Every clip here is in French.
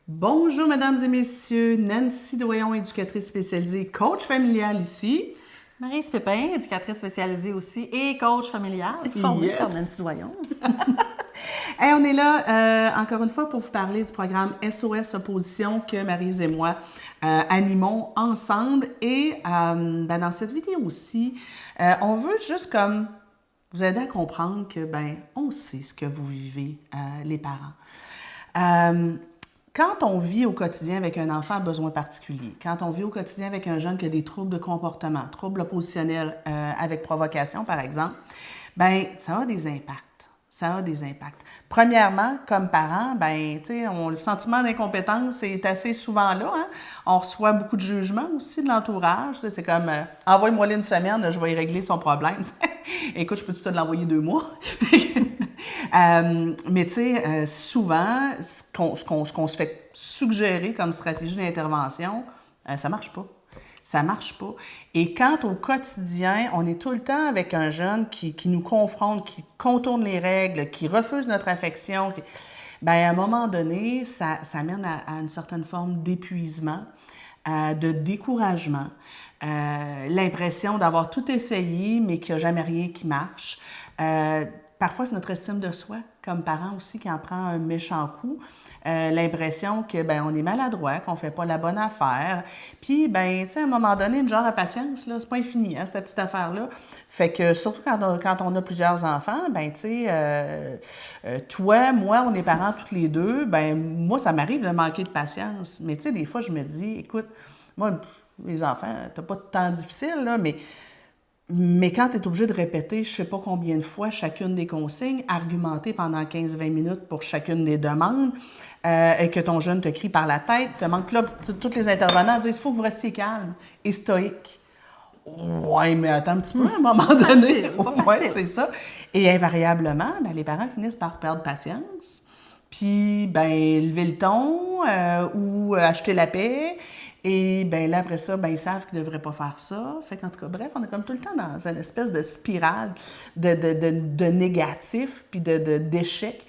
Bonjour, mesdames et messieurs. Nancy Doyon, éducatrice spécialisée, coach familial ici. Maryse Pépin, éducatrice spécialisée aussi et coach familial, formée par Nancy Doyon. Hey, on est là encore une fois pour vous parler du programme SOS Opposition que Maryse et moi animons ensemble. Et dans cette vidéo aussi, on veut juste comme vous aider à comprendre que on sait ce que vous vivez, les parents. Quand on vit au quotidien avec un enfant à besoins particuliers, quand on vit au quotidien avec un jeune qui a des troubles de comportement, troubles oppositionnels avec provocation, par exemple, ça a des impacts. Ça a des impacts. Premièrement, comme parent, le sentiment d'incompétence est assez souvent là. Hein? On reçoit beaucoup de jugements aussi de l'entourage. C'est comme, envoie-moi une semaine, je vais y régler son problème. Écoute, je peux te l'envoyer 2 mois? Mais tu sais, souvent, ce qu'on se fait suggérer comme stratégie d'intervention, ça marche pas. Ça marche pas. Et quand au quotidien, on est tout le temps avec un jeune qui nous confronte, qui contourne les règles, qui refuse notre affection, à un moment donné, ça mène à une certaine forme d'épuisement, de découragement, l'impression d'avoir tout essayé, mais qu'il n'y a jamais rien qui marche. Parfois, c'est notre estime de soi, comme parent aussi, qui en prend un méchant coup. L'impression que on est maladroit, qu'on ne fait pas la bonne affaire. Puis, à un moment donné, une genre de patience, là, c'est pas infini, hein, cette petite affaire-là. Fait que, surtout quand on a plusieurs enfants, toi, moi, on est parents toutes les deux, moi, ça m'arrive de manquer de patience. Mais, tu sais, des fois, je me dis, écoute, moi, les enfants, t'as pas de temps difficile, là, mais quand tu es obligé de répéter je ne sais pas combien de fois chacune des consignes, argumenter pendant 15-20 minutes pour chacune des demandes, et que ton jeune te crie par la tête, te manque là, tous les intervenants disent il faut que vous restiez calme et stoïque. Ouais, mais attends un petit peu, à un moment donné. Oui, c'est ça. Et invariablement, les parents finissent par perdre patience, puis lever le ton ou acheter la paix. Et là, après ça, ils savent qu'ils ne devraient pas faire ça. Fait qu'en tout cas, bref, on est comme tout le temps dans une espèce de spirale de négatif puis d'échec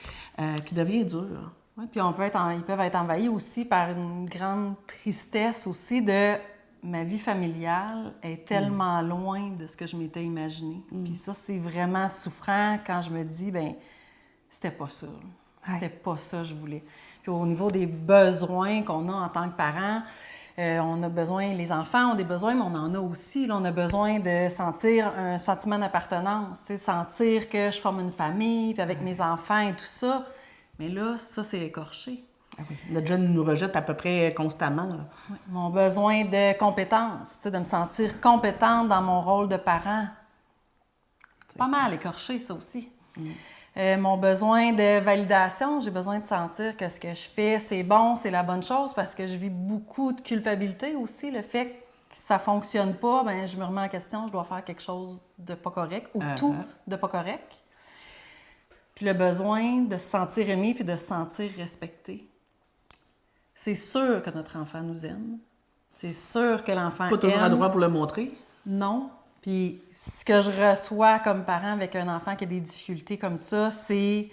qui devient dur. Oui, puis ils peuvent être envahis aussi par une grande tristesse aussi de ma vie familiale est tellement loin de ce que je m'étais imaginé. Puis ça, c'est vraiment souffrant quand je me dis, c'était pas ça. C'était pas ça que je voulais. Puis au niveau des besoins qu'on a en tant que parents, on a besoin, les enfants ont des besoins, mais on en a aussi. Là, on a besoin de sentir un sentiment d'appartenance, sentir que je forme une famille, puis avec mes enfants et tout ça. Mais là, ça, c'est écorché. Ah oui. Notre jeune nous rejette à peu près constamment. Là. Oui. Mon besoin de compétence, de me sentir compétente dans mon rôle de parent. C'est pas mal écorché, ça aussi. Mon besoin de validation, j'ai besoin de sentir que ce que je fais, c'est bon, c'est la bonne chose, parce que je vis beaucoup de culpabilité aussi. Le fait que ça fonctionne pas, je me remets en question, je dois faire quelque chose de pas correct ou tout de pas correct. Puis le besoin de se sentir aimé puis de se sentir respecté. C'est sûr que notre enfant nous aime. C'est sûr que l'enfant pas toujours à droit pour le montrer. Non. Puis ce que je reçois comme parent avec un enfant qui a des difficultés comme ça, c'est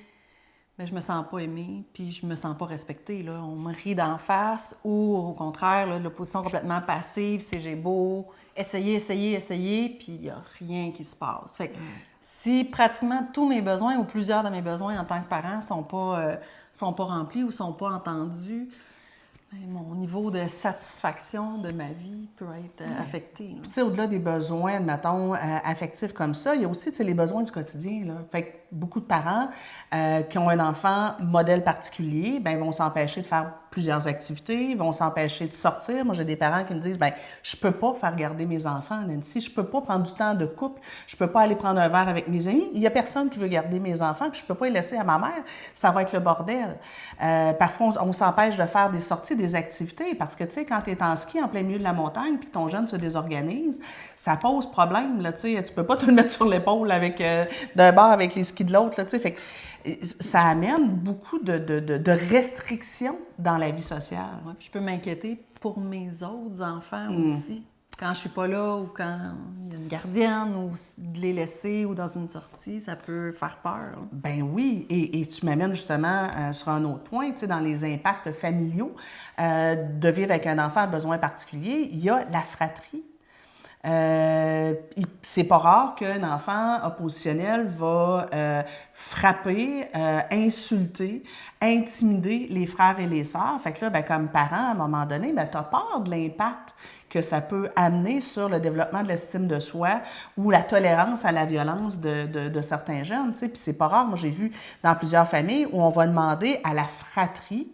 je me sens pas aimée, puis je me sens pas respectée. Là. On me rit d'en face ou au contraire, là, l'opposition complètement passive, c'est j'ai beau essayer, puis il n'y a rien qui se passe. Fait que si pratiquement tous mes besoins ou plusieurs de mes besoins en tant que parent sont pas remplis ou sont pas entendus, mon niveau de satisfaction de ma vie peut être affecté. Tu sais, au-delà des besoins, admettons, affectifs comme ça, il y a aussi les besoins du quotidien. Là. Fait que beaucoup de parents qui ont un enfant modèle particulier, vont s'empêcher de faire plusieurs activités, vont s'empêcher de sortir. Moi, j'ai des parents qui me disent, je peux pas faire garder mes enfants, Nancy, je peux pas prendre du temps de couple, je peux pas aller prendre un verre avec mes amis. Il y a personne qui veut garder mes enfants, puis je peux pas les laisser à ma mère. Ça va être le bordel. Parfois, on s'empêche de faire des sorties, des activités, parce que, tu sais, quand tu es en ski en plein milieu de la montagne, puis que ton jeune se désorganise, ça pose problème, là, tu sais. Tu peux pas te le mettre sur l'épaule avec d'un bord avec les skis de l'autre, là, tu sais. Fait que ça amène beaucoup de restrictions dans la vie sociale. Ouais, puis je peux m'inquiéter pour mes autres enfants aussi. quand je suis pas là ou quand il y a une gardienne ou de les laisser ou dans une sortie, ça peut faire peur. Ben oui, et tu m'amènes justement sur un autre point, tu sais, dans les impacts familiaux de vivre avec un enfant à besoins particuliers, il y a la fratrie. C'est pas rare qu'un enfant oppositionnel va frapper, insulter, intimider les frères et les sœurs. Fait que là, ben, comme parent, à un moment donné, ben, tu as peur de l'impact que ça peut amener sur le développement de l'estime de soi ou la tolérance à la violence de certains jeunes. Tu sais. Puis c'est pas rare, moi j'ai vu dans plusieurs familles où on va demander à la fratrie.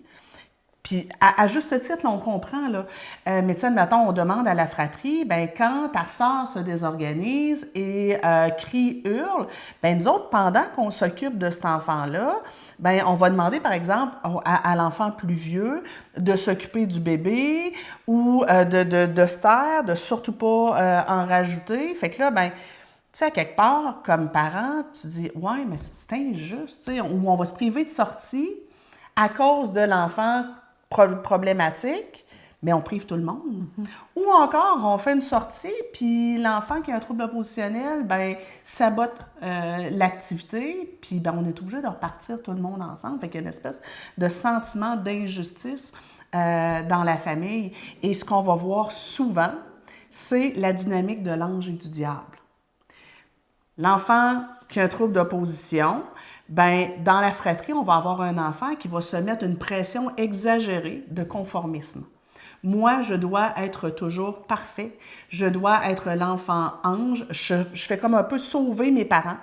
Puis, à juste titre, là, on comprend, là. Mais tu sais, admettons, on demande à la fratrie, ben quand ta sœur se désorganise et crie, hurle, ben nous autres, pendant qu'on s'occupe de cet enfant-là, ben on va demander, par exemple, à l'enfant plus vieux de s'occuper du bébé ou de se taire, de surtout pas en rajouter. Fait que là, ben tu sais, à quelque part, comme parent, tu dis, ouais, mais c'est injuste, tu sais, ou on va se priver de sortie à cause de l'enfant problématique, mais on prive tout le monde. Ou encore, on fait une sortie, puis l'enfant qui a un trouble oppositionnel, ben sabote l'activité, puis ben, on est obligé de repartir tout le monde ensemble. Fait qu'il y a une espèce de sentiment d'injustice dans la famille. Et ce qu'on va voir souvent, c'est la dynamique de l'ange et du diable. L'enfant qui a un trouble d'opposition, ben dans la fratrie, on va avoir un enfant qui va se mettre une pression exagérée de conformisme. Moi, je dois être toujours parfait. Je dois être l'enfant ange. Je fais comme un peu sauver mes parents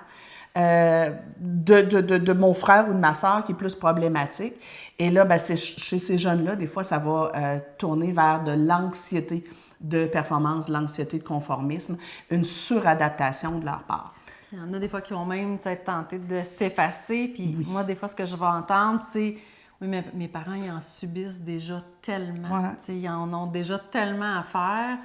de mon frère ou de ma sœur qui est plus problématique. Et là, ben, chez ces jeunes-là, des fois, ça va tourner vers de l'anxiété de performance, l'anxiété de conformisme, une suradaptation de leur part. Il y en a des fois qui vont même être tentés de s'effacer. Puis moi, des fois, ce que je vais entendre, c'est « Oui, mais mes parents, ils en subissent déjà tellement. Ouais. Ils en ont déjà tellement à faire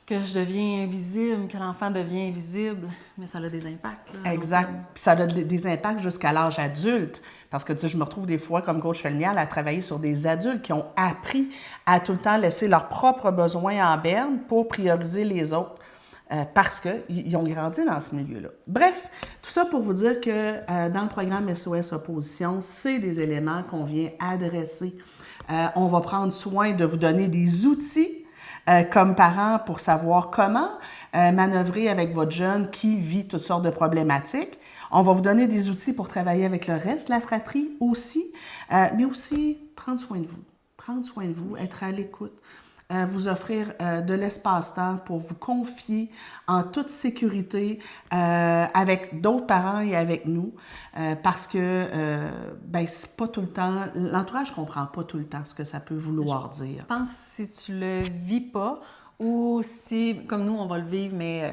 que je deviens invisible, que l'enfant devient invisible. » Mais ça a des impacts. Là, exact. Puis ça a des impacts jusqu'à l'âge adulte. Parce que, tu sais, je me retrouve des fois, comme coach familial, à travailler sur des adultes qui ont appris à tout le temps laisser leurs propres besoins en berne pour prioriser les autres. Parce qu'ils ont grandi dans ce milieu-là. Bref, tout ça pour vous dire que dans le programme SOS Opposition, c'est des éléments qu'on vient adresser. On va prendre soin de vous donner des outils comme parents pour savoir comment manœuvrer avec votre jeune qui vit toutes sortes de problématiques. On va vous donner des outils pour travailler avec le reste de la fratrie aussi, mais aussi prendre soin de vous, être à l'écoute. Vous offrir de l'espace-temps pour vous confier en toute sécurité avec d'autres parents et avec nous parce que ben, c'est pas tout le temps, l'entourage ne comprend pas tout le temps ce que ça peut vouloir dire. Je pense que si tu le vis pas ou si, comme nous, on va le vivre, mais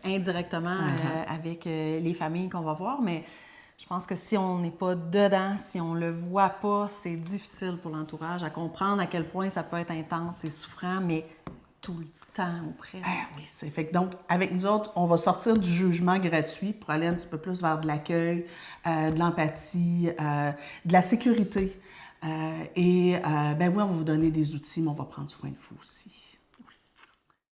indirectement avec les familles qu'on va voir, mais je pense que si on n'est pas dedans, si on le voit pas, c'est difficile pour l'entourage à comprendre à quel point ça peut être intense et souffrant, mais tout le temps ou presque. Oui, c'est fait que donc, avec nous autres, on va sortir du jugement gratuit pour aller un petit peu plus vers de l'accueil, de l'empathie, de la sécurité. Ben oui, on va vous donner des outils, mais on va prendre soin de vous aussi.